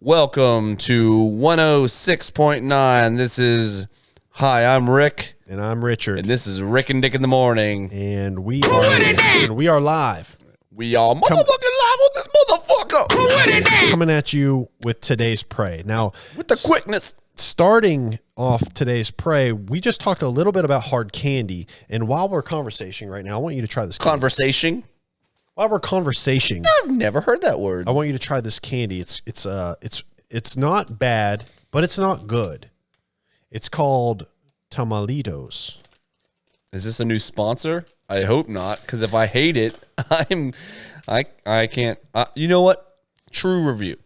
Welcome to 106.9. This is, hi, I'm Rick. And I'm Richard. And this is Rick and Dick in the Morning. And we are live. We are motherfucking live on this motherfucker. Coming at you with today's Pray. Now, with the quickness. Starting off today's Pray, we just talked a little bit about hard candy. And while we're conversating right now, I want you to try this candy. Conversation? While we're conversating. I've never heard that word. I want you to try this candy. It's not bad, but it's not good. It's called tamalitos. Is this a new sponsor? I hope not, because if I hate it, I can't. You know what? True review.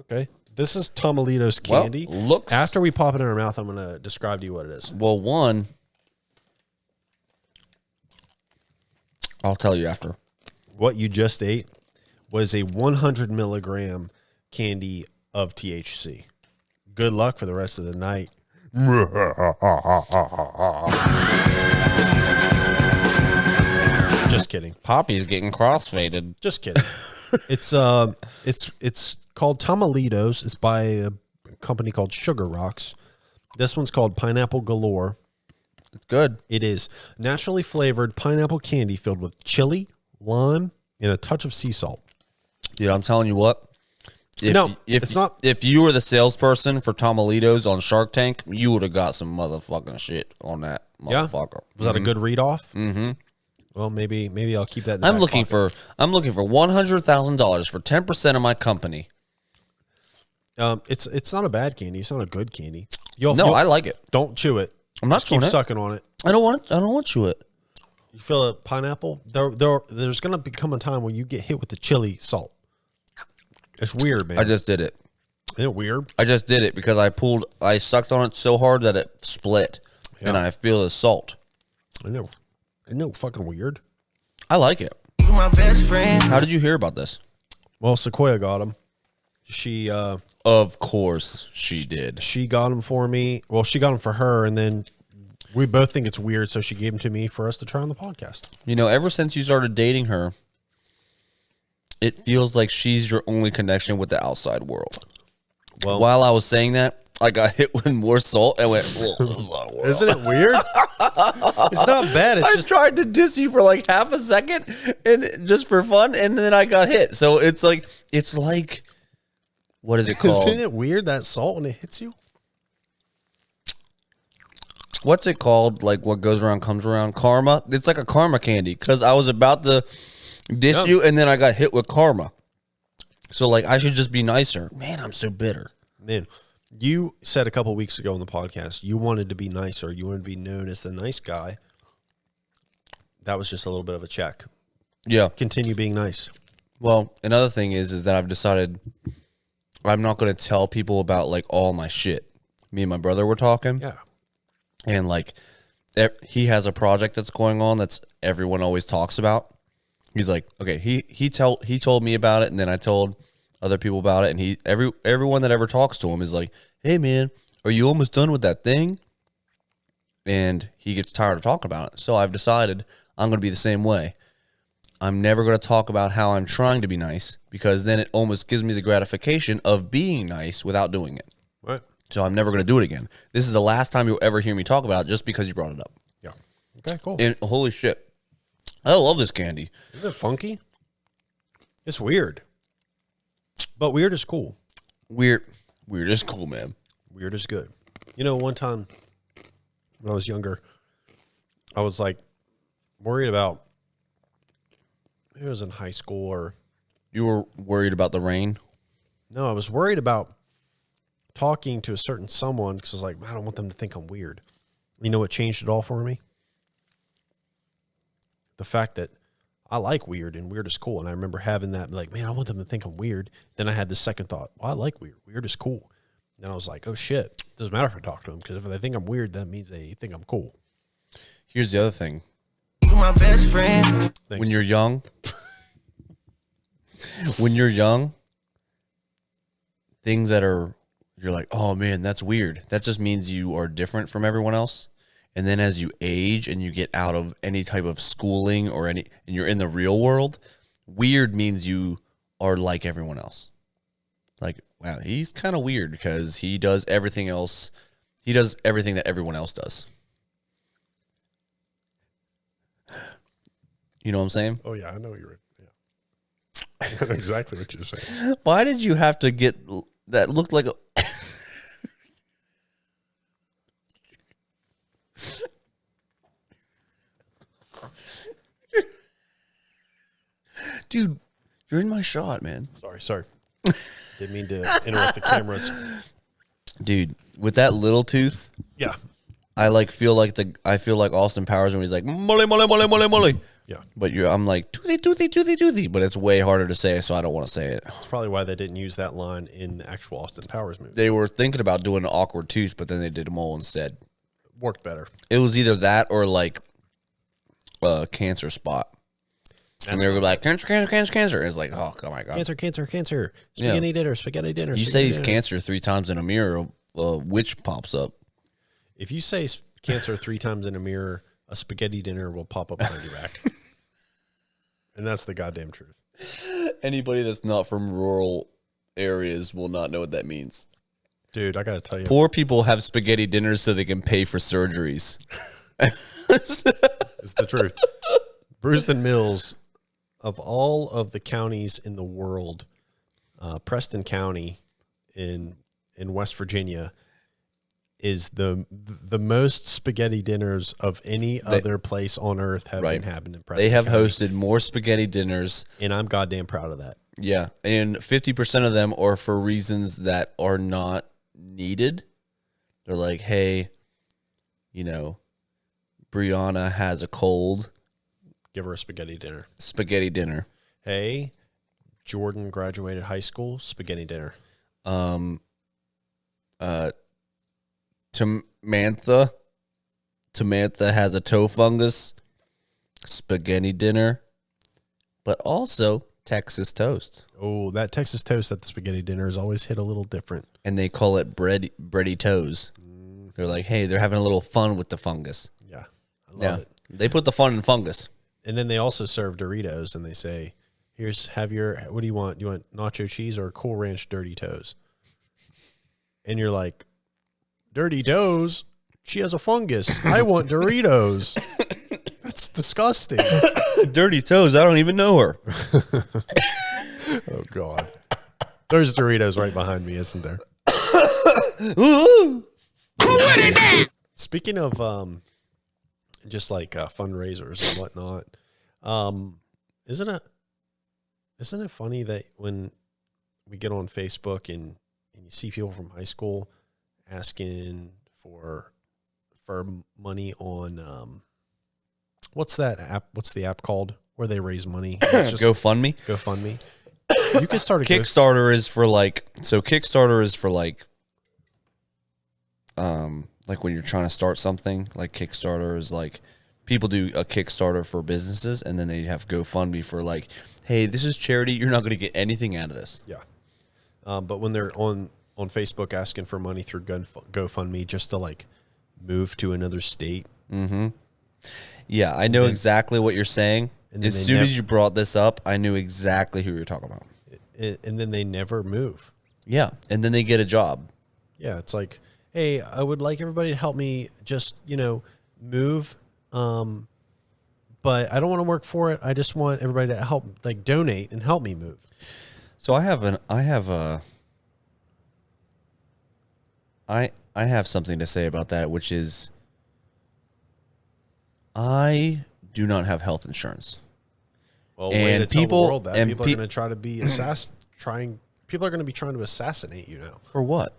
Okay. This is tamalitos candy. Well, looks. After we pop it in our mouth, I'm going to describe to you what it is. Well, one, I'll tell you after. What you just ate was a 100 milligram candy of THC. Good luck for the rest of the night. Just kidding. Poppy's getting crossfaded. Just kidding. It's called Tamalitos. It's by a company called Sugar Rocks. This one's called Pineapple Galore. It's good. It is naturally flavored pineapple candy filled with chili, lime, and a touch of sea salt. Dude, I'm telling you what. It's not. If you were the salesperson for Tamalitos on Shark Tank, you would have got some motherfucking shit on that motherfucker. Was that a good read off? Mm-hmm. Well, maybe I'll keep that. I'm looking for $100,000 for 10% of my company. It's not a bad candy. It's not a good candy. I like it. Don't chew it. I'm not Just keep chewing it. sucking on it. I don't want to chew it. You feel a pineapple? There's going to become a time when you get hit with the chili salt. It's weird, man. I just did it. Isn't it weird? I just did it because I sucked on it so hard that it split, and I feel the salt. I know. Isn't it fucking weird? I like it. You my best friend. How did you hear about this? Well, Sequoia got them. She Of course she did. She got them for me. Well, she got them for her, and then we both think it's weird, so she gave them to me for us to try on the podcast. You know, ever since you started dating her, it feels like she's your only connection with the outside world. Well, while I was saying that, I got hit with more salt and went, Isn't it weird? It's not bad. I tried to diss you for like half a second and just for fun, and then I got hit. So it's like, what is it called? Isn't it weird, that salt when it hits you? What's it called? Like what goes around comes around? Karma? It's like a karma candy because I was about to diss you and then I got hit with karma. So like I should just be nicer. Man, I'm so bitter. Man, you said a couple weeks ago on the podcast you wanted to be nicer. You wanted to be known as the nice guy. That was just a little bit of a check. Yeah. Continue being nice. Well, another thing is that I've decided I'm not going to tell people about like all my shit. Me and my brother were talking. Yeah. And like he has a project that's going on that's everyone always talks about. He's like, okay, he told me about it, and then I told other people about it, and everyone that ever talks to him is like, hey man, are you almost done with that thing? And he gets tired of talking about it. So I've decided I'm going to be the same way. I'm never going to talk about how I'm trying to be nice because then it almost gives me the gratification of being nice without doing it. Right. So I'm never going to do it again. This is the last time you'll ever hear me talk about it just because you brought it up. Yeah. Okay, cool. And holy shit. I love this candy. Isn't it funky? It's weird. But weird is cool. Weird is cool, man. Weird is good. You know, one time when I was younger, I was like worried about, it was in high school or. You were worried about the rain? No, I was worried about talking to a certain someone because I was like, I don't want them to think I'm weird. You know what changed it all for me? The fact that I like weird and weird is cool. And I remember having that like, man, I want them to think I'm weird. Then I had this second thought, well, I like weird. Weird is cool. And I was like, oh shit. Doesn't matter if I talk to them because if they think I'm weird, that means they think I'm cool. Here's the other thing. You my best friend. Thanks. When you're young, things that you're like, oh man, that's weird. That just means you are different from everyone else. And then as you age and you get out of any type of schooling and you're in the real world, weird means you are like everyone else. Like wow, he's kind of weird because he does everything else. He does everything that everyone else does. You know what I'm saying? Oh yeah, I know you're. Yeah, I know exactly what you're saying. Why did you have to get that? Looked like a. Dude, you're in my shot, man. Sorry. Didn't mean to interrupt the cameras. Dude, with that little tooth, Yeah. I feel like Austin Powers when he's like mole mole mole mole mole. Yeah. But I'm like toothy, but it's way harder to say, so I don't want to say it. That's probably why they didn't use that line in the actual Austin Powers movie. They were thinking about doing an awkward tooth, but then they did a mole instead. Worked better. It was either that or like a cancer spot. And they were like, cancer. And it's like, oh my God. Cancer. Spaghetti dinner. You say cancer 3 times in a mirror, a witch pops up. If you say cancer 3 times in a mirror, a spaghetti dinner will pop up behind your back. And that's the goddamn truth. Anybody that's not from rural areas will not know what that means. Dude, I got to tell you. Poor people have spaghetti dinners so they can pay for surgeries. It's the truth. Brewston Mills, of all of the counties in the world, Preston County in West Virginia is the most spaghetti dinners of any other place on earth have been happening in Preston They have County. hosted more spaghetti dinners. And I'm goddamn proud of that. Yeah. And 50% of them are for reasons that are not needed. They're like, hey, Brianna has a cold. Give her a spaghetti dinner. Spaghetti dinner. Hey, Jordan graduated high school. Spaghetti dinner. Tamantha has a toe fungus. Spaghetti dinner. But also Texas toast. Oh, that Texas toast at the spaghetti dinner is always hit a little different. And they call it bready toes. They're like, hey, they're having a little fun with the fungus. Yeah, I love it. They put the fun in fungus. And then they also serve Doritos, and they say, what do you want? Do you want nacho cheese or Cool Ranch Dirty Toes? And you're like, Dirty Toes? She has a fungus. I want Doritos. That's disgusting. Dirty toes, I don't even know her. Oh, God. There's Doritos right behind me, isn't there? Speaking of just like fundraisers and whatnot, isn't it funny that when we get on Facebook and you see people from high school asking for money on what's that app? What's the app called where they raise money? It's just GoFundMe. GoFundMe. You can start a Kickstarter is for like when you're trying to start something. Like Kickstarter is like people do a Kickstarter for businesses, and then they have GoFundMe for like, hey, this is charity. You're not going to get anything out of this. Yeah. But when they're on Facebook asking for money through GoFundMe just to like move to another state. Mm-hmm. Yeah, I know exactly what you're saying. As soon as you brought this up, I knew exactly who you were talking about. And then they never move. Yeah, and then they get a job. Yeah, it's like, hey, I would like everybody to help me just, move. But I don't want to work for it. I just want everybody to help, like donate and help me move. So I have something to say about that, which is I do not have health insurance. Well, and way to people, tell the world that and people are going to try to be people are going to be trying to assassinate you now for what?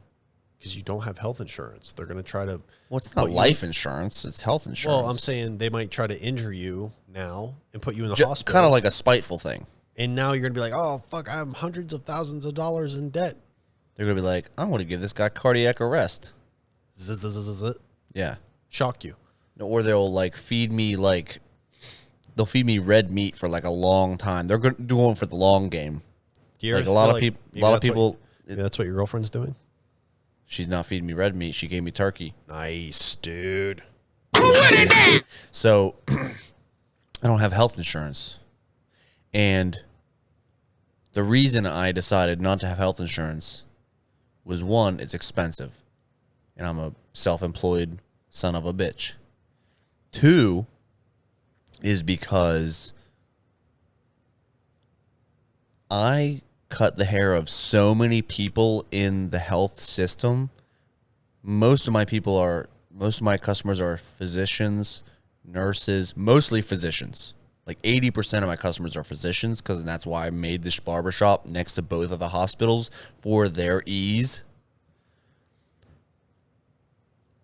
Because you don't have health insurance. They're going to try to. Well, it's not life insurance; it's health insurance. Well, I'm saying they might try to injure you now and put you in the hospital, kind of like a spiteful thing. And now you're going to be like, oh fuck, I'm hundreds of thousands of dollars in debt. They're going to be like, I want to give this guy cardiac arrest. Yeah, shock you. Or they'll like feed me they'll feed me red meat for like a long time. They're going for the long game. Like a lot of people. That's what your girlfriend's doing. She's not feeding me red meat. She gave me turkey. Nice, dude. So I don't have health insurance, and the reason I decided not to have health insurance was, one, it's expensive, and I'm a self-employed son of a bitch. Two is because I cut the hair of so many people in the health system. Most of my customers are physicians, nurses, mostly physicians. Like 80% of my customers are physicians, because that's why I made this barbershop next to both of the hospitals for their ease.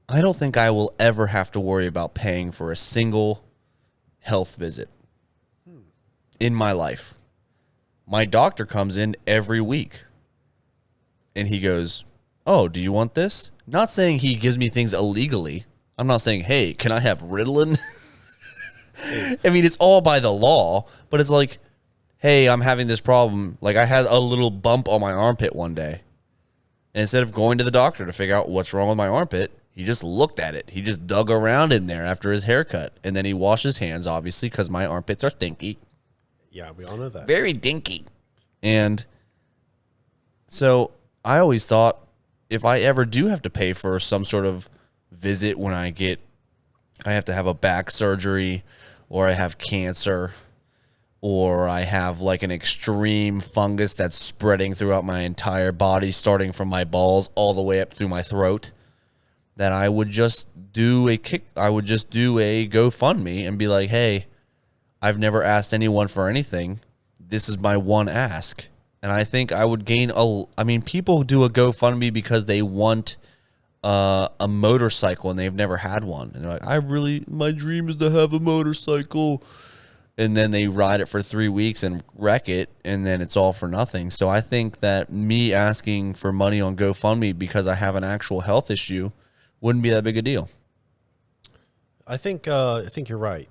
I don't think I will ever have to worry about paying for a single health visit in my life. My doctor comes in every week and he goes, "Oh, do you want this?" Not saying he gives me things illegally. I'm not saying, "Hey, can I have Ritalin?" I mean, it's all by the law, but it's like, "Hey, I'm having this problem." Like, I had a little bump on my armpit one day. And instead of going to the doctor to figure out what's wrong with my armpit, he just looked at it. He just dug around in there after his haircut. And then he washed his hands, obviously, because my armpits are stinky. Yeah, we all know that. Very dinky. And so I always thought, if I ever do have to pay for some sort of visit when I have to have a back surgery, or I have cancer, or I have like an extreme fungus that's spreading throughout my entire body, starting from my balls all the way up through my throat, that I would just do a GoFundMe and be like, "Hey, I've never asked anyone for anything. This is my one ask." And I think I would gain people do a GoFundMe because they want a motorcycle and they've never had one. And they're like, my dream is to have a motorcycle. And then they ride it for 3 weeks and wreck it, and then it's all for nothing. So I think that me asking for money on GoFundMe because I have an actual health issue wouldn't be that big a deal. I think you're right.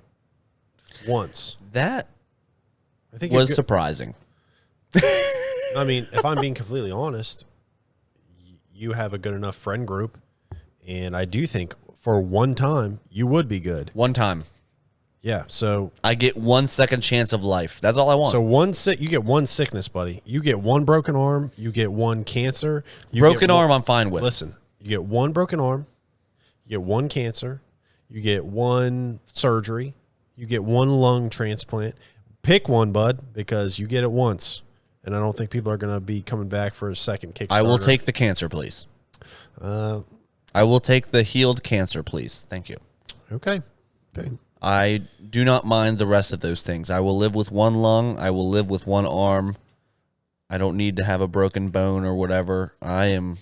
Once. That I think was surprising. I mean, if I'm being completely honest, you have a good enough friend group, and I do think for one time you would be good. One time. Yeah, so I get 1 second chance of life. That's all I want. So you get one sickness, buddy. You get one broken arm. You get one cancer. Broken arm, I'm fine with. Listen, you get one broken arm. You get one cancer. You get one surgery. You get one lung transplant. Pick one, bud, because you get it once. And I don't think people are going to be coming back for a second Kickstarter. I will take the cancer, please. I will take the healed cancer, please. Thank you. Okay. I do not mind the rest of those things. I will live with one lung. I will live with one arm. I don't need to have a broken bone or whatever. I'm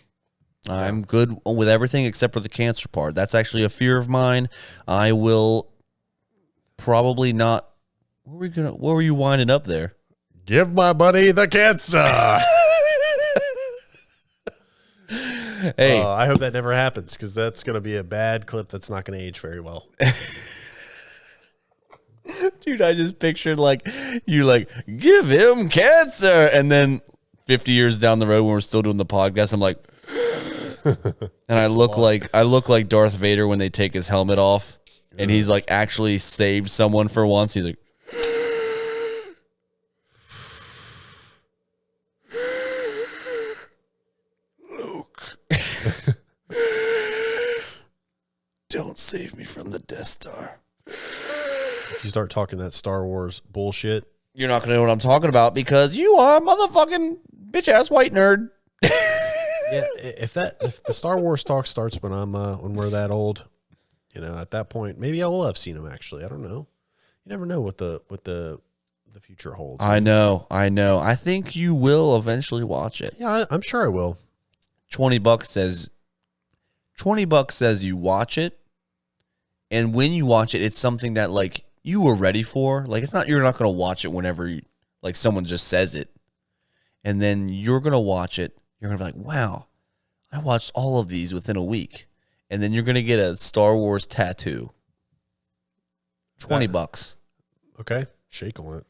good with everything except for the cancer part. That's actually a fear of mine. I will probably not. What were you winding up there? Give my buddy the cancer. Hey, I hope that never happens, because that's going to be a bad clip that's not going to age very well. Dude, I just pictured you give him cancer, and then 50 years down the road when we're still doing the podcast, I'm like, and I look like Darth Vader when they take his helmet off, and he's like actually saved someone for once. He's like, Luke, don't save me from the Death Star. If you start talking that Star Wars bullshit, you're not gonna know what I'm talking about, because you are a motherfucking bitch ass white nerd. yeah. If the Star Wars talk starts when we're that old, at that point, maybe I will have seen them. Actually, I don't know. You never know what the future holds. I know. I think you will eventually watch it. Yeah, I'm sure I will. $20 says you watch it, and when you watch it, it's something that you were ready for. It's not, you're not going to watch it whenever someone just says it. And then you're going to watch it. You're going to be like, wow, I watched all of these within a week. And then you're going to get a Star Wars tattoo. $20. Okay. Shake on it.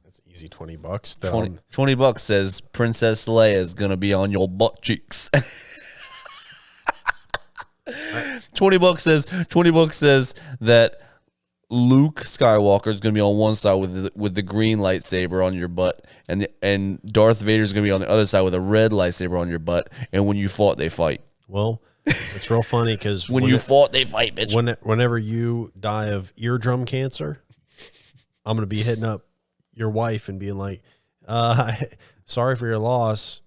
That's easy. $20. $20 says Princess Leia is going to be on your butt cheeks. $20 says that Luke Skywalker is going to be on one side with the green lightsaber on your butt, and Darth Vader is going to be on the other side with a red lightsaber on your butt. And when you fought, they fight. Well, it's real funny because when you fought, they fight, bitch. Whenever you die of eardrum cancer, I'm going to be hitting up your wife and being like, sorry for your loss.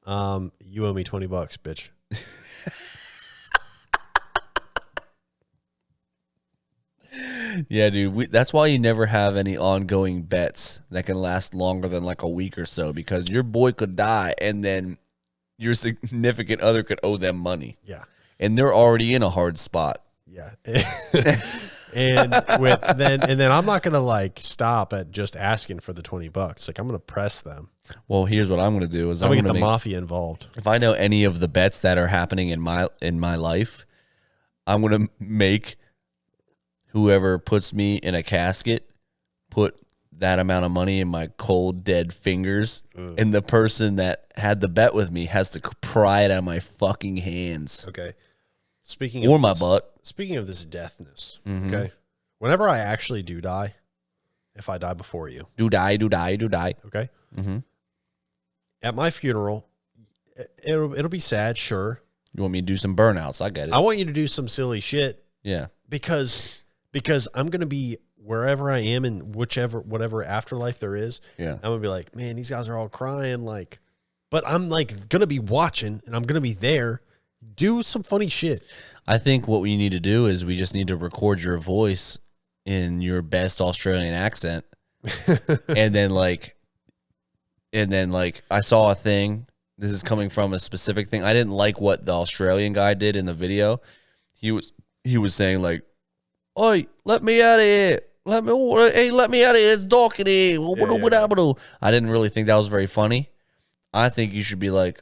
You owe me $20, bitch. Yeah, dude. That's why you never have any ongoing bets that can last longer than like a week or so, because your boy could die and then your significant other could owe them money. Yeah. And they're already in a hard spot. Yeah. and then I'm not going to like stop at just asking for the $20. Like I'm going to press them. Well, here's what I'm going to do is I'm going to get the mafia involved. If I know any of the bets that are happening in my life, I'm going to make whoever puts me in a casket put that amount of money in my cold, dead fingers. And the person that had the bet with me has to pry it out of my fucking hands. Okay. Or my butt. Speaking of this deathness, okay? Whenever I actually do die, if I die before you. Do die. Okay? Mm-hmm. At my funeral, it'll be sad, sure. You want me to do some burnouts? I get it. I want you to do some silly shit. Yeah. Because I'm going to be wherever I am in whatever afterlife there is. Yeah. I'm going to be like, man, these guys are all crying. Like, but I'm like going to be watching and I'm going to be there. Do some funny shit. I think what we need to do is we just need to record your voice in your best Australian accent. and then I saw a thing. This is coming from a specific thing. I didn't like what the Australian guy did in the video. He was saying like, "Oi, let me out of here. Let me out of here. It's dark in here." Yeah. I didn't really think that was very funny. I think you should be like,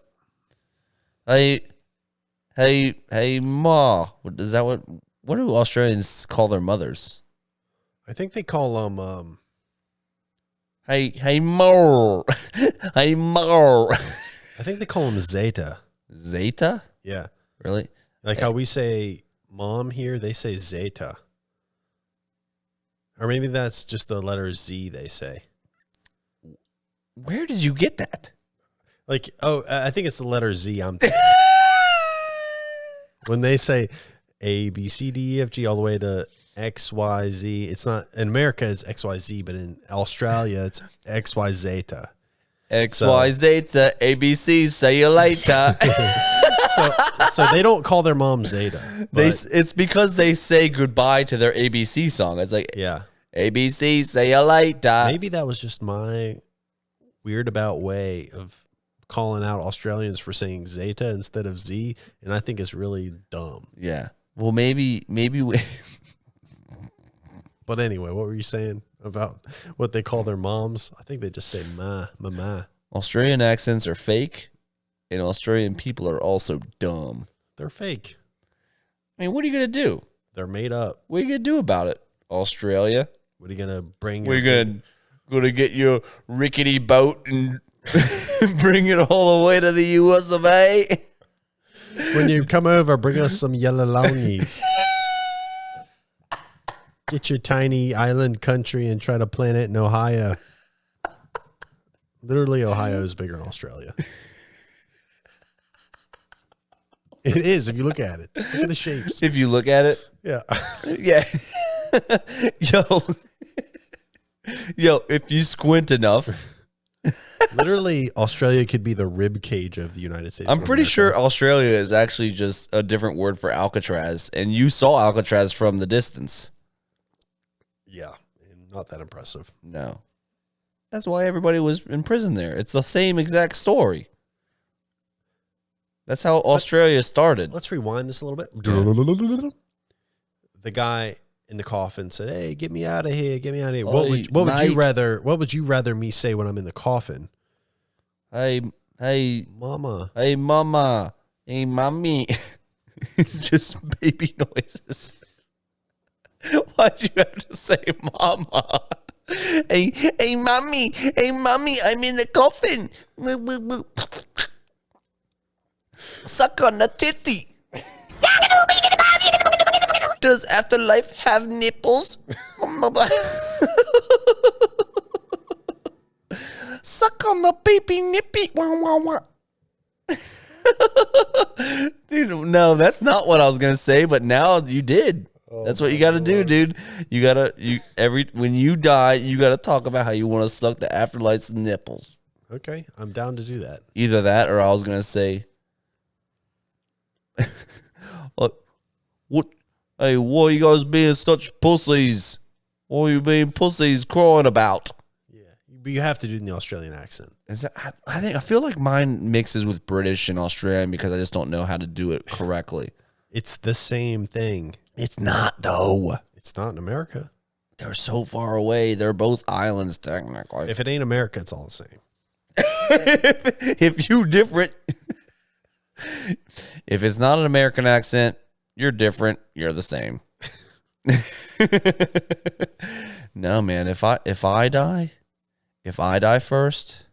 Hey, Ma. Is that what do Australians call their mothers? I think they call them, Hey, Ma. Hey, Ma. I think they call them Zeta. Zeta? Yeah. Really? Like how we say mom here, they say Zeta. Or maybe that's just the letter Z they say. Where did you get that? Like, I think it's the letter Z. When they say A, B, C, D, E, F, G, all the way to X, Y, Z, it's not, in America, it's X, Y, Z, but in Australia, it's X, Y, Zeta. X, Y, Zeta, A, B, C, say you later. so they don't call their mom Zeta. It's because they say goodbye to their ABC song. It's like, yeah, ABC, say you later. Maybe that was just my weird about way of calling out Australians for saying Zeta instead of Z, and I think it's really dumb. Yeah. Well, maybe we. But anyway, what were you saying about what they call their moms? I think they just say mama. Australian accents are fake, and Australian people are also dumb. They're fake. I mean, what are you gonna do? They're made up. What are you gonna do about it, Australia? What are you gonna bring? We're gonna get your rickety boat and bring it all the way to the US of A. When you come over, bring us some yellow longies. Get your tiny island country and try to plant it in Ohio. Literally, Ohio is bigger than Australia. It is, if you look at it. Look at the shapes. If you look at it. Yeah. Yeah. Yo, if you squint enough. Literally, Australia could be the rib cage of the United States. I'm pretty sure Australia is actually just a different word for Alcatraz, and you saw Alcatraz from the distance. Yeah, not that impressive. No. That's why everybody was in prison there. It's the same exact story. That's how Australia started. Let's rewind this a little bit. Yeah. The guy in the coffin said, "Hey, get me out of here! Get me out of here!" Oh, What would you rather me say when I'm in the coffin? Hey, mama. Hey, mama. Hey, mommy. Just baby noises. Why'd you have to say mama? Hey, mommy. Hey, mommy, I'm in the coffin. Suck on the titty. Does afterlife have nipples? my butt. Suck on the baby nippy. Wah, wah, wah. Dude, no, that's not what I was gonna say, but now you did. That's what you gotta do, dude. When you die, you gotta talk about how you want to suck the afterlife's nipples. Okay, I'm down to do that. Either that, or I was gonna say, what? Hey, why are you guys being such pussies? What are you being pussies crying about? Yeah, but you have to do it in the Australian accent. Is that, I feel like mine mixes with British and Australian because I just don't know how to do it correctly. It's the same thing. It's not though. It's not in America. They're so far away. They're both islands technically. If it ain't America, it's all the same. If you different, if it's not an American accent, you're different. You're the same. No, man. If I die first,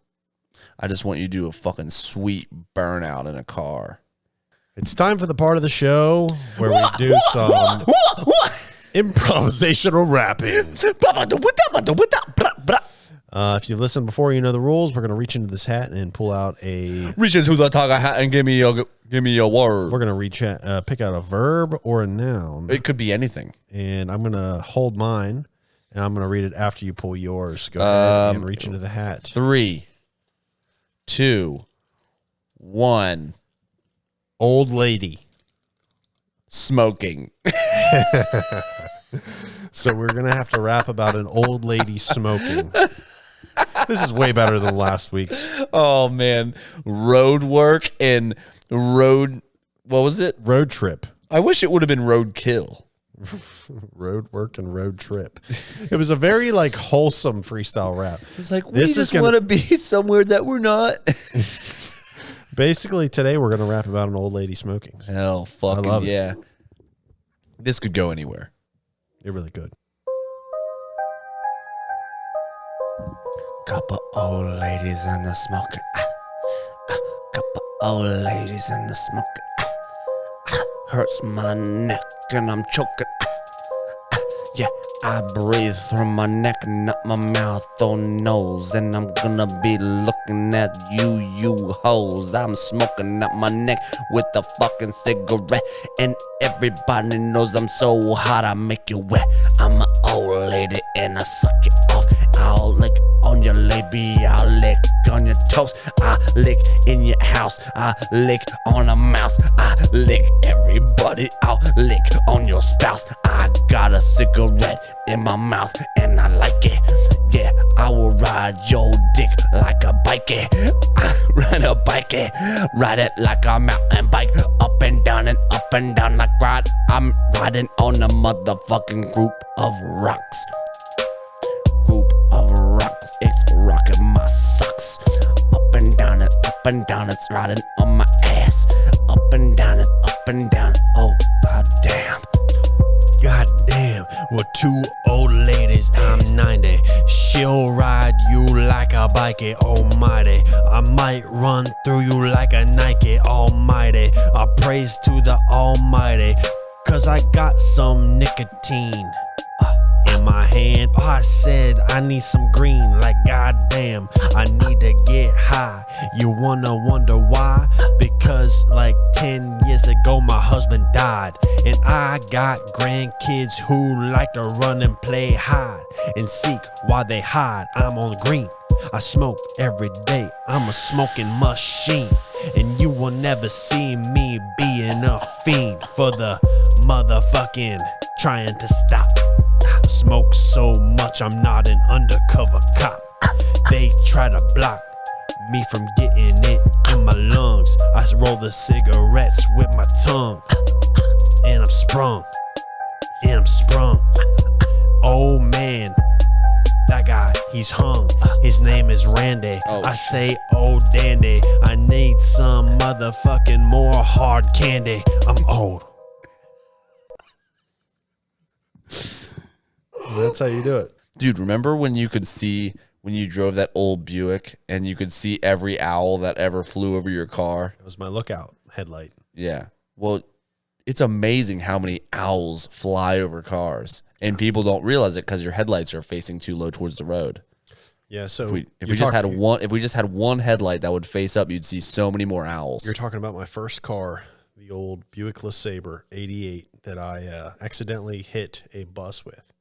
I just want you to do a fucking sweet burnout in a car. It's time for the part of the show where we do some improvisational rapping. If you've listened before, you know the rules. We're going to reach into this hat and pull out a... Reach into the tiger hat and give me a word. We're going to pick out a verb or a noun. It could be anything. And I'm going to hold mine, and I'm going to read it after you pull yours. Go ahead and reach into the hat. 3, 2, 1... Old lady. Smoking. So we're going to have to rap about an old lady smoking. This is way better than last week's. Oh, man. Road work and road... What was it? Road trip. I wish it would have been road kill. Road work and road trip. It was a very wholesome freestyle rap. It was like, we just want to be somewhere that we're not. Basically, today we're going to rap about an old lady smoking. Hell, fucking I love it. Yeah. This could go anywhere. It really could. Couple old ladies and the smoking. Couple old ladies and the smoking. Hurts my neck and I'm choking. Yeah, I breathe through my neck, not my mouth or nose. And I'm gonna be looking at you hoes. I'm smoking out my neck with a fucking cigarette. And everybody knows I'm so hot, I make you wet. I'm an old lady and I suck you off. I'll lick on your labia, I'll lick on your toast. I lick in your house, I lick on a mouse. I lick everybody, I'll lick on your spouse. I got a cigarette in my mouth and I like it. Yeah, I will ride your dick like a bikie. I ride a bikie, ride it like a mountain bike. Up and down like ride. I'm riding on a motherfucking group of rocks. Group of rocks, it's rocking my socks. Up and down, it's riding on my ass. Up and down, oh goddamn. Goddamn, we're two old ladies, I'm 90. She'll ride you like a bikie, almighty. I might run through you like a Nike, almighty. I praise to the almighty, cause I got some nicotine in my hand. Oh, I said I need some green, like goddamn, I need to get high. You wanna wonder why? Because 10 years ago my husband died, and I got grandkids who like to run and play hide and seek while they hide. I'm on green, I smoke every day, I'm a smoking machine, and you will never see me being a fiend for the motherfucking trying to stop. Smoke so much I'm not an undercover cop. They try to block me from getting it in my lungs. I roll the cigarettes with my tongue, and I'm sprung. Oh man, that guy, he's hung. His name is Randy. I say, oh dandy, I need some motherfucking more hard candy. I'm old. That's how you do it. Dude, remember when you drove that old Buick and you could see every owl that ever flew over your car? It was my lookout headlight. Yeah. Well, it's amazing how many owls fly over cars, and people don't realize it because your headlights are facing too low towards the road. Yeah, so If we just had one headlight that would face up, you'd see so many more owls. You're talking about my first car, the old Buick LeSabre 88 that I accidentally hit a bus with.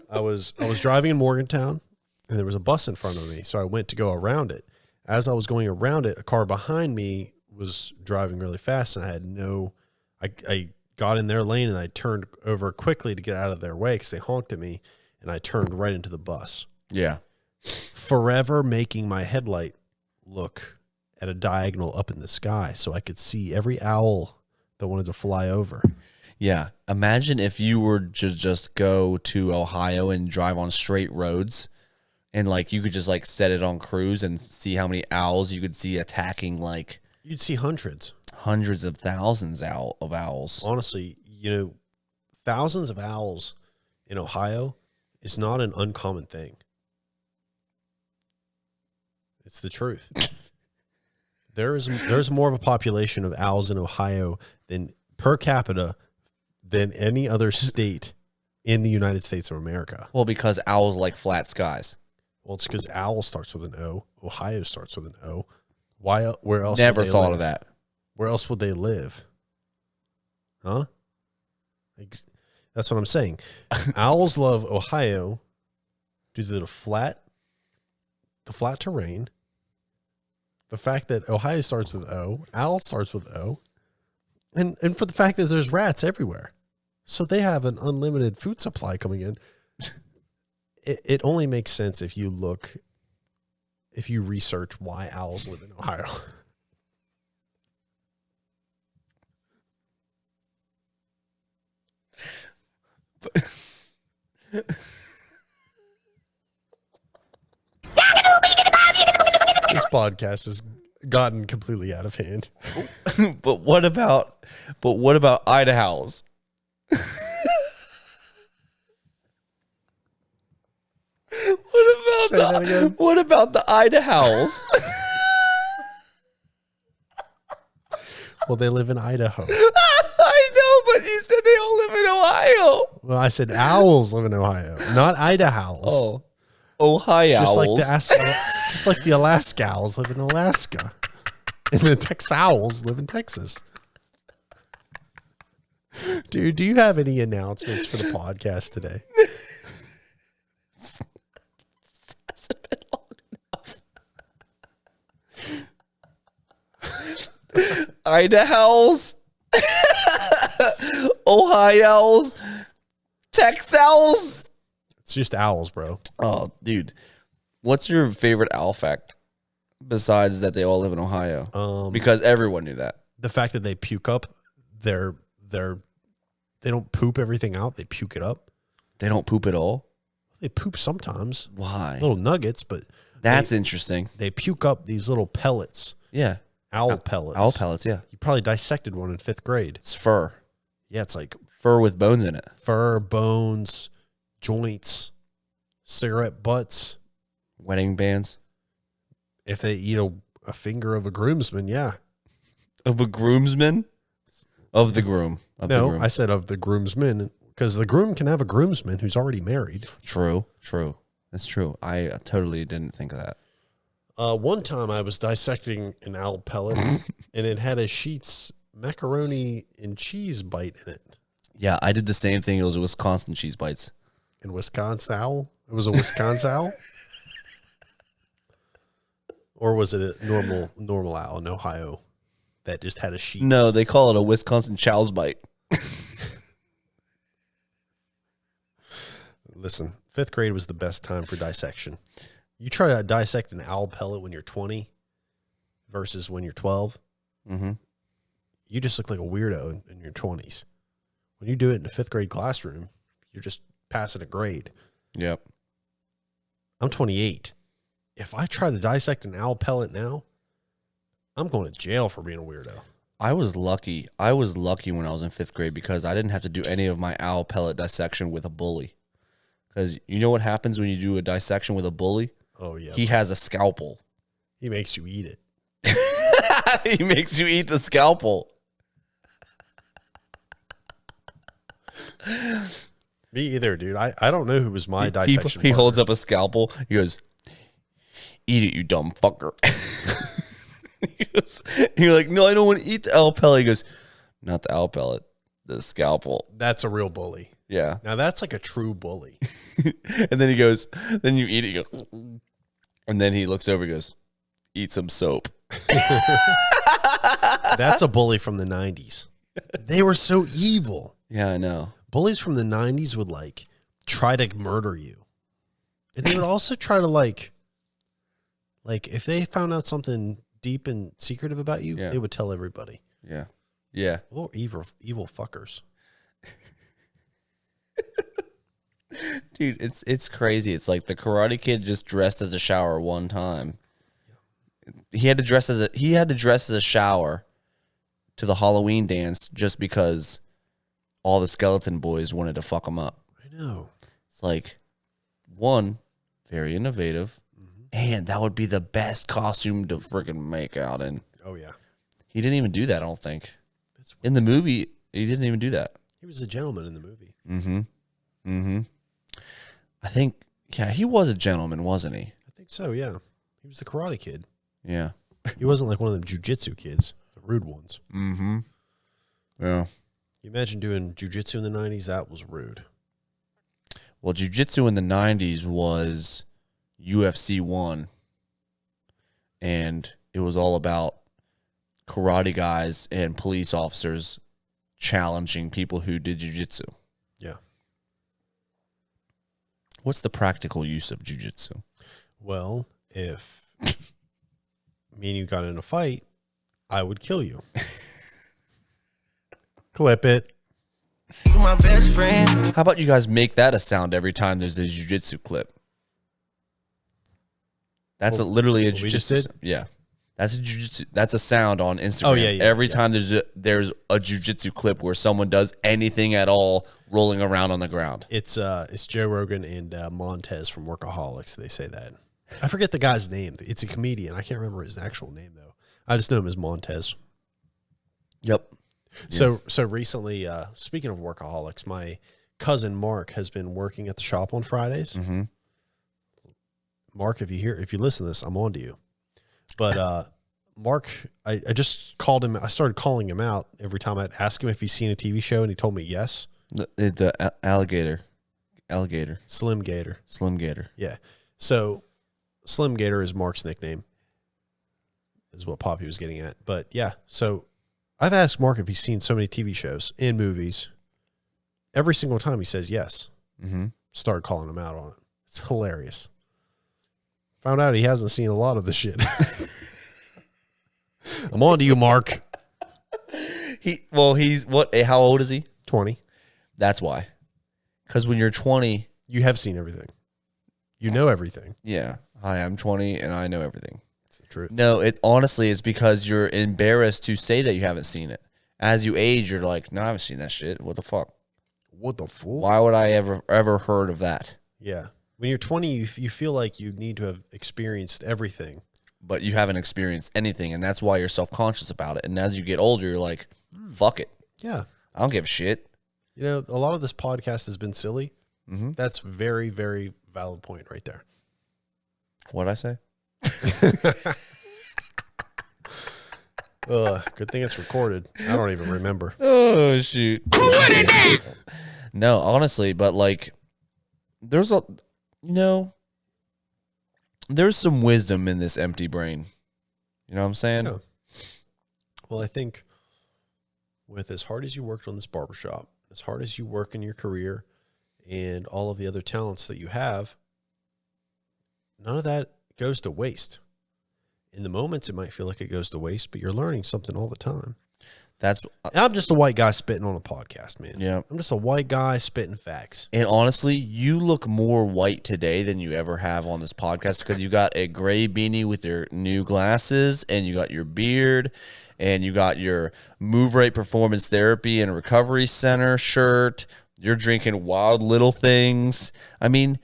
I was driving in Morgantown, and there was a bus in front of me, so I went to go around it. As I was going around it, a car behind me was driving really fast, and I got in their lane, and I turned over quickly to get out of their way because they honked at me, and I turned right into the bus. Yeah. Forever making my headlight look at a diagonal up in the sky so I could see every owl that wanted to fly over. Yeah. Imagine if you were to just go to Ohio and drive on straight roads, and like you could just like set it on cruise and see how many owls you could see attacking. Like you'd see hundreds of thousands of owls. Honestly, thousands of owls in Ohio is not an uncommon thing. It's the truth. There's more of a population of owls in Ohio than per capita than any other state in the United States of America. Well, because owls like flat skies. Well, it's because owl starts with an O. Ohio starts with an O. Why? Where else? Never thought of that. Where else would they live? Huh? That's what I'm saying. Owls love Ohio due to the flat terrain, the fact that Ohio starts with O, owl starts with O, and for the fact that there's rats everywhere. So they have an unlimited food supply coming in. It only makes sense if you research why owls live in Ohio. This podcast has gotten completely out of hand. But what about idahowls? What about the idahowls? Well, they live in Idaho. I know, but you said they all live in Ohio. Well, I said owls live in Ohio, not idahowls. Oh, Ohiowls. Just like the alaskowls live in Alaska, and the texowls live in Texas. Dude, do you have any announcements for the podcast today? idahowls, Ohiowls, texowls. It's just owls, bro. Oh, dude. What's your favorite owl fact besides that they all live in Ohio? Because everyone knew that. The fact that they puke up, they don't poop everything out. They puke it up. They don't poop at all? They poop sometimes. Why? Little nuggets, but that's interesting. They puke up these little pellets. Yeah. Owl pellets. Owl pellets, yeah. You probably dissected one in 5th grade. It's fur. Yeah, it's like fur with bones in it. Fur, bones, joints, cigarette butts. Wedding bands. If they eat a finger of a groomsman, yeah. Of a groomsman? Of the groom. I said of the groomsman, because the groom can have a groomsman who's already married. True. That's true. I totally didn't think of that. One time I was dissecting an owl pellet, and it had a Sheetz macaroni and cheese bite in it. Yeah, I did the same thing. It was Wisconsin cheese bites. In Wisconsin owl? It was a Wisconsin owl? Or was it a normal owl in Ohio that just had a Sheetz? No, they call it a Wisconsin chow's bite. Listen, 5th grade was the best time for dissection. You try to dissect an owl pellet when you're 20 versus when you're 12. Mm-hmm. You just look like a weirdo in your 20s. When you do it in a 5th grade classroom, you're just passing a grade. Yep. I'm 28. If I try to dissect an owl pellet now, I'm going to jail for being a weirdo. I was lucky. When I was in 5th grade because I didn't have to do any of my owl pellet dissection with a bully. Because you know what happens when you do a dissection with a bully? Oh, yeah. He has a scalpel. He makes you eat it. He makes you eat the scalpel. Me either, dude. I don't know who was my He dissection. holds up a scalpel. He goes, "Eat it, you dumb fucker." You're like, "No, I don't want to eat the owl pellet." He goes, "Not the owl pellet, the scalpel." That's a real bully. Yeah. Now that's like a true bully. And then he goes, then you eat it. You go, and then he looks over. He goes, "Eat some soap." That's a bully from the 90s. They were so evil. Yeah, I know. Bullies from the 90s would like try to murder you. And they would also try to like if they found out something deep and secretive about you, they would tell everybody. Yeah. Yeah. Well, evil fuckers. Dude, it's crazy. It's like the Karate Kid just dressed as a shower one time. He had to dress as a shower to the Halloween dance just because all the skeleton boys wanted to fuck him up. I know. It's like, one, very innovative, and that would be the best costume to freaking make out in. Oh yeah. He didn't even do that, I don't think. In the movie, he didn't even do that. He was a gentleman in the movie. I think, yeah, he was a gentleman, wasn't he? I think so, yeah. He was the Karate Kid. Yeah. He wasn't like one of them jujitsu kids, the rude ones. Yeah. You imagine doing jujitsu in the 90s? That was rude. Well, jiu-jitsu in the 90s was UFC 1, and it was all about karate guys and police officers challenging people who did jiu-jitsu. Yeah. What's the practical use of jiu-jitsu? Well, if me and you got in a fight, I would kill you. Clip it. You my best friend. How about you guys make that a sound every time there's a jiu-jitsu clip? That's literally a jiu-jitsu. Yeah. That's a jiu-jitsu. That's a sound on Instagram. Oh, yeah. Every time there's a jiu-jitsu clip where someone does anything at all rolling around on the ground. It's Joe Rogan and Montez from Workaholics. They say that. I forget the guy's name. It's a comedian. I can't remember his actual name though. I just know him as Montez. Yep. So recently, speaking of Workaholics, my cousin Mark has been working at the shop on Fridays. Mark, if you listen to this, I'm on to you. But Mark, I just called him. I started calling him out every time I'd ask him if he's seen a TV show, and he told me yes. The alligator. Slim Gator. Yeah. So Slim Gator is Mark's nickname, is what Poppy was getting at. But yeah, so I've asked Mark if he's seen so many TV shows and movies. Every single time he says yes. Started calling him out on it. It's hilarious. Found out he hasn't seen a lot of the shit. I'm on to you, Mark. He's what? How old is he? 20. That's why. Because when you're 20, you have seen everything. You know everything. Yeah. Hi, I'm 20 and I know everything. It's the truth. No, honestly, it's because you're embarrassed to say that you haven't seen it. As you age, you're like, no, I haven't seen that shit. What the fuck? What the fuck? Why would I ever heard of that? Yeah. When you're 20, you feel like you need to have experienced everything. But you haven't experienced anything, and that's why you're self-conscious about it. And as you get older, you're like, fuck it. Yeah. I don't give a shit. You know, a lot of this podcast has been silly. That's very, very valid point right there. What'd I say? Good thing it's recorded. I don't even remember. Oh, shoot. No, honestly, but like, there's some wisdom in this empty brain. You know what I'm saying? Yeah. Well, I think with as hard as you worked on this barbershop, as hard as you work in your career and all of the other talents that you have, none of that goes to waste. In the moments, it might feel like it goes to waste, but you're learning something all the time. I'm just a white guy spitting on a podcast, man. Yeah. I'm just a white guy spitting facts. And honestly, you look more white today than you ever have on this podcast because you got a gray beanie with your new glasses and you got your beard and you got your Move Right Performance Therapy and Recovery Center shirt. You're drinking Wild Little Things. I mean,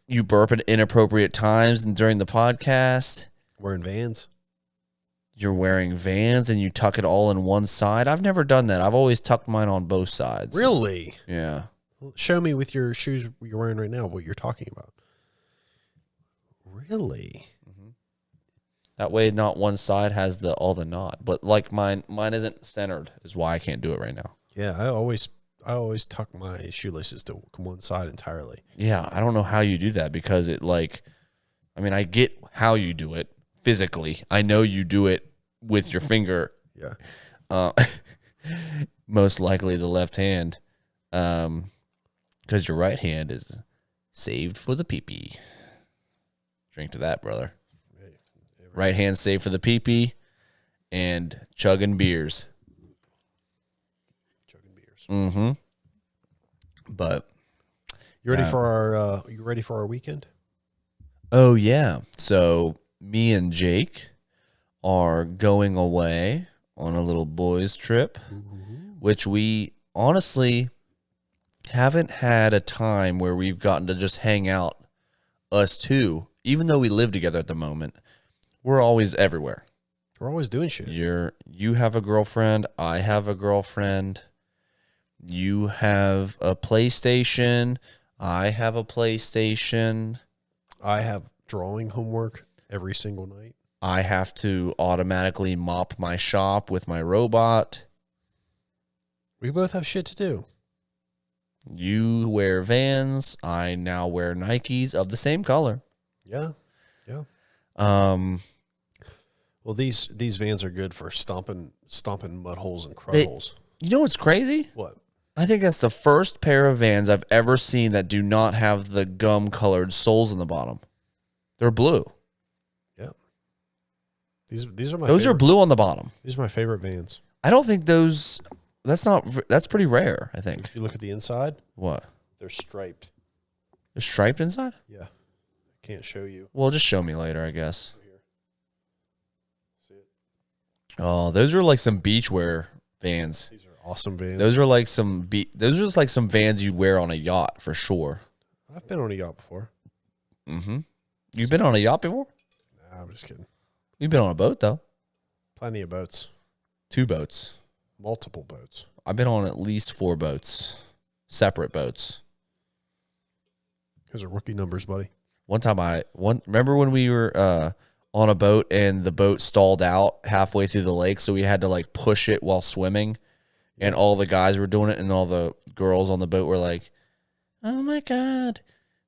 you burp at inappropriate times and during the podcast. Wearing Vans. you're wearing Vans and you tuck it all in one side. I've never done that. I've always tucked mine on both sides. Really? Yeah. Show me with your shoes you're wearing right now what you're talking about. Really? That way, not one side has all the knot. But like mine isn't centered, is why I can't do it right now. Yeah, I always tuck my shoelaces to one side entirely. Yeah, I don't know how you do that because I get how you do it physically. I know you do it with your finger. Yeah. Most likely the left hand, because your right hand is saved for the pee-pee. Drink to that, brother. Right hand saved for the pee-pee and chugging beers. Mm-hmm. But you ready for our weekend? Oh yeah. So me and Jake are going away on a little boys trip, which we honestly haven't had a time where we've gotten to just hang out, us two, even though we live together at the moment. We're always everywhere. We're always doing shit. You have a girlfriend. I have a girlfriend. You have a PlayStation. I have a PlayStation. I have drawing homework every single night. I have to automatically mop my shop with my robot. We both have shit to do. You wear Vans. I now wear Nikes of the same color. Yeah. Yeah. Well, these Vans are good for stomping mud holes and crud holes. You know what's crazy? What? I think that's the first pair of Vans I've ever seen that do not have the gum-colored soles in the bottom. They're blue. Yeah. These are my. Those favorite. are blue on the bottom. These are my favorite Vans. I don't think those. That's pretty rare. I think. If you look at the inside, What? they're striped. They're striped inside. Yeah. Can't show you. Well, just show me later, I guess. Here. See it? Oh, those are like some beachwear Vans. These are awesome Vans. Those are like those are just like some Vans you'd wear on a yacht for sure. I've been on a yacht before. Mm-hmm. You've been on a yacht before? Nah, I'm just kidding. You've been on a boat though. Plenty of boats. 2 boats. Multiple boats. I've been on at least 4 boats. Separate boats. Those are rookie numbers, buddy. One time remember when we were on a boat and the boat stalled out halfway through the lake, so we had to like push it while swimming, and all the guys were doing it and all the girls on the boat were like, "Oh my God,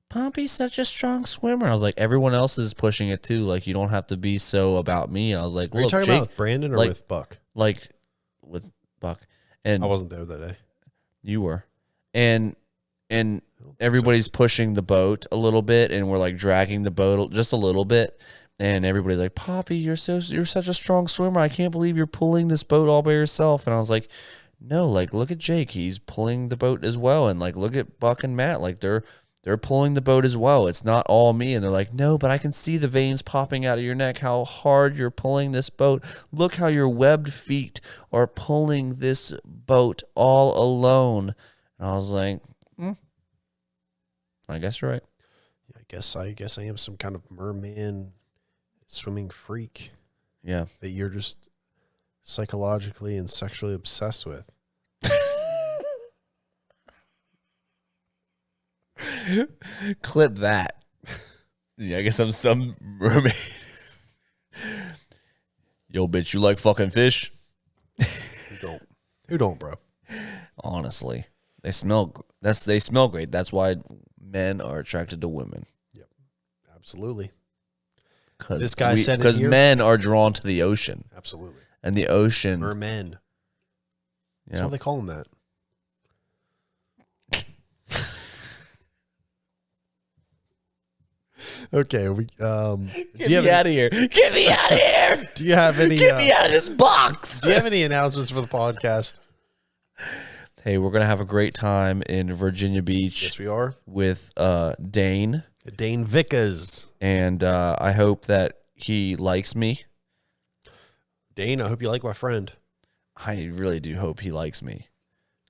Pompey's such a strong swimmer." I was like, everyone else is pushing it too. Like, you don't have to be so about me. And I was like, Are you talking Jake, about with Brandon or like, with Buck? Like with Buck. And I wasn't there that day. You were. And everybody's pushing the boat a little bit, and we're like dragging the boat just a little bit, and everybody's like, "Poppy, you're such a strong swimmer. I can't believe you're pulling this boat all by yourself." And I was like, "No, like look at Jake. He's pulling the boat as well, and like look at Buck and Matt. Like they're pulling the boat as well. It's not all me." And they're like, "No, but I can see the veins popping out of your neck. How hard you're pulling this boat. Look how your webbed feet are pulling this boat all alone." And I was like, I guess you're right. Yeah, I guess I am some kind of merman swimming freak. Yeah. That you're just psychologically and sexually obsessed with. Clip that. Yeah, I guess I'm some mermaid. Yo, bitch, you like fucking fish? Who don't, bro? Honestly, they smell great. That's why men are attracted to women. Yep, absolutely. This guy said because men are drawn to the ocean. Absolutely, and the ocean. Mermen. That's why they call them that. Okay, get me out of here. Get me out of here. Do you have any? Get me out of this box. Do you have any announcements for the podcast? Hey, we're gonna have a great time in Virginia Beach. Yes, we are with Dane Vickers, and I hope that he likes me. Dane, I hope you like my friend. I really do hope he likes me,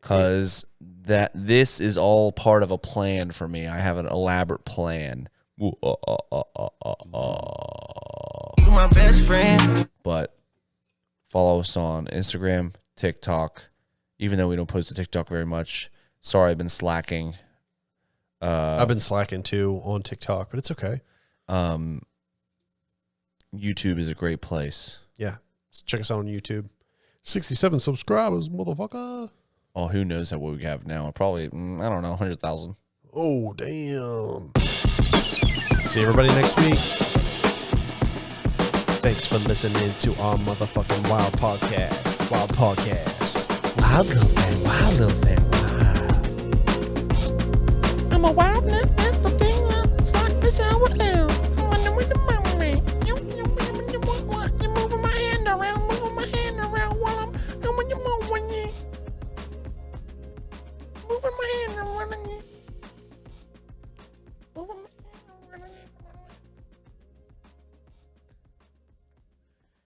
because this is all part of a plan for me. I have an elaborate plan. You my best friend. But Follow us on Instagram, TikTok, even though we don't post to TikTok very much. Sorry, I've been slacking. I've been slacking too on TikTok, but it's okay. YouTube is a great place. Yeah. Check us out on YouTube. 67 subscribers, motherfucker. Oh, who knows what we have now? Probably, I don't know, 100,000. Oh, damn. See everybody next week. Thanks for listening to our motherfucking wild podcast. Wild podcast. Wild little thing, wild little thing, wild. I'm a wild man.